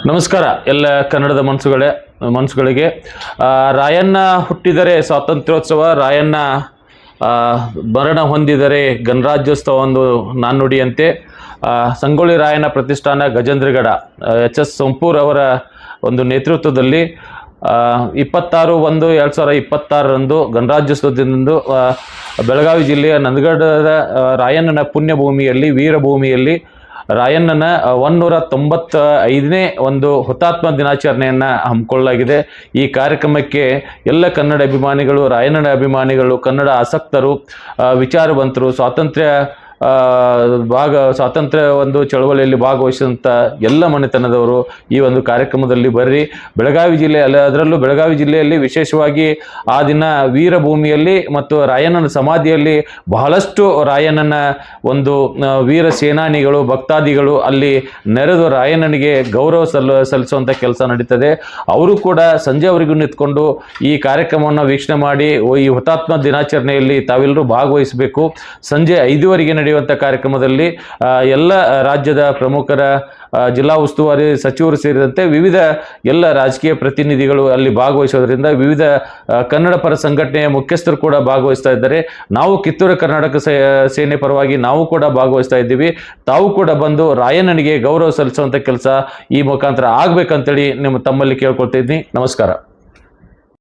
ನಮಸ್ಕಾರ ಎಲ್ಲ ಕನ್ನಡದ ಮನಸ್ಸುಗಳಿಗೆ ರಾಯಣ್ಣ ಹುಟ್ಟಿದರೆ ಸ್ವಾತಂತ್ರ್ಯೋತ್ಸವ, ರಾಯಣ್ಣ ಮರಣ ಹೊಂದಿದರೆ ಗಣರಾಜ್ಯೋತ್ಸವ ಒಂದು ನಾಣ್ಣುಡಿಯಂತೆ ಸಂಗೊಳ್ಳಿ ರಾಯಣ್ಣ ಪ್ರತಿಷ್ಠಾನ ಗಜೇಂದ್ರಗಡ ಎಚ್.ಎಸ್. ಸೋಂಪೂರ್ ಅವರ ಒಂದು ನೇತೃತ್ವದಲ್ಲಿ 26/1/2026 ಗಣರಾಜ್ಯೋತ್ಸವದಿಂದಂದು ಬೆಳಗಾವಿ ಜಿಲ್ಲೆಯ ನಂದಗಡದ ರಾಯಣ್ಣನ ಪುಣ್ಯಭೂಮಿಯಲ್ಲಿ ವೀರಭೂಮಿಯಲ್ಲಿ ರಾಯಣ್ಣನ 195ನೇ ಒಂದು ಹುತಾತ್ಮ ದಿನಾಚರಣೆಯನ್ನು ಹಮ್ಮಿಕೊಳ್ಳಲಾಗಿದೆ. ಈ ಕಾರ್ಯಕ್ರಮಕ್ಕೆ ಎಲ್ಲ ಕನ್ನಡ ಅಭಿಮಾನಿಗಳು, ರಾಯಣ್ಣನ ಅಭಿಮಾನಿಗಳು, ಕನ್ನಡ ಆಸಕ್ತರು, ವಿಚಾರವಂತರು, ಸ್ವಾತಂತ್ರ್ಯ ಒಂದು ಚಳವಳಿಯಲ್ಲಿ ಭಾಗವಹಿಸಿದಂಥ ಎಲ್ಲ ಮನೆತನದವರು ಈ ಒಂದು ಕಾರ್ಯಕ್ರಮದಲ್ಲಿ ಬರ್ರಿ. ಬೆಳಗಾವಿ ಜಿಲ್ಲೆ ಅದರಲ್ಲೂ ಬೆಳಗಾವಿ ಜಿಲ್ಲೆಯಲ್ಲಿ ವಿಶೇಷವಾಗಿ ಆ ದಿನ ವೀರಭೂಮಿಯಲ್ಲಿ ಮತ್ತು ರಾಯಣ್ಣನ ಸಮಾಧಿಯಲ್ಲಿ ಬಹಳಷ್ಟು ರಾಯಣ್ಣನ ಒಂದು ವೀರ ಸೇನಾನಿಗಳು, ಭಕ್ತಾದಿಗಳು ಅಲ್ಲಿ ನೆರೆದು ರಾಯಣ್ಣನಿಗೆ ಗೌರವ ಸಲ್ಲಿಸುವಂಥ ಕೆಲಸ ನಡೀತದೆ. ಅವರು ಕೂಡ ಸಂಜೆವರೆಗೂ ನಿಂತ್ಕೊಂಡು ಈ ಕಾರ್ಯಕ್ರಮವನ್ನು ವೀಕ್ಷಣೆ ಮಾಡಿ ಈ ಹುತಾತ್ಮ ದಿನಾಚರಣೆಯಲ್ಲಿ ತಾವೆಲ್ಲರೂ ಭಾಗವಹಿಸಬೇಕು. ಸಂಜೆ 5ಗಂಟೆಗೆ ನಡೆಯುವಂಥ ಕಾರ್ಯಕ್ರಮದಲ್ಲಿ ಎಲ್ಲ ರಾಜ್ಯದ ಪ್ರಮುಖರ, ಜಿಲ್ಲಾ ಉಸ್ತುವಾರಿ ಸಚಿವರು ಸೇರಿದಂತೆ ವಿವಿಧ ಎಲ್ಲ ರಾಜಕೀಯ ಪ್ರತಿನಿಧಿಗಳು ಅಲ್ಲಿ ಭಾಗವಹಿಸೋದ್ರಿಂದ ವಿವಿಧ ಕನ್ನಡ ಪರ ಸಂಘಟನೆಯ ಮುಖ್ಯಸ್ಥರು ಕೂಡ ಭಾಗವಹಿಸ್ತಾ ಇದ್ದಾರೆ. ನಾವು ಕಿತ್ತೂರು ಕರ್ನಾಟಕ ಸೇನೆ ಪರವಾಗಿ ನಾವು ಕೂಡ ಭಾಗವಹಿಸ್ತಾ ಇದ್ದೀವಿ. ತಾವು ಕೂಡ ಬಂದು ರಾಯಣ್ಣನಿಗೆ ಗೌರವ ಸಲ್ಲಿಸುವಂಥ ಕೆಲಸ ಈ ಮುಖಾಂತರ ಆಗ್ಬೇಕಂತೇಳಿ ತಮ್ಮಲ್ಲಿ ಕೇಳ್ಕೊಳ್ತಾ ಇದ್ದೀನಿ. ನಮಸ್ಕಾರ.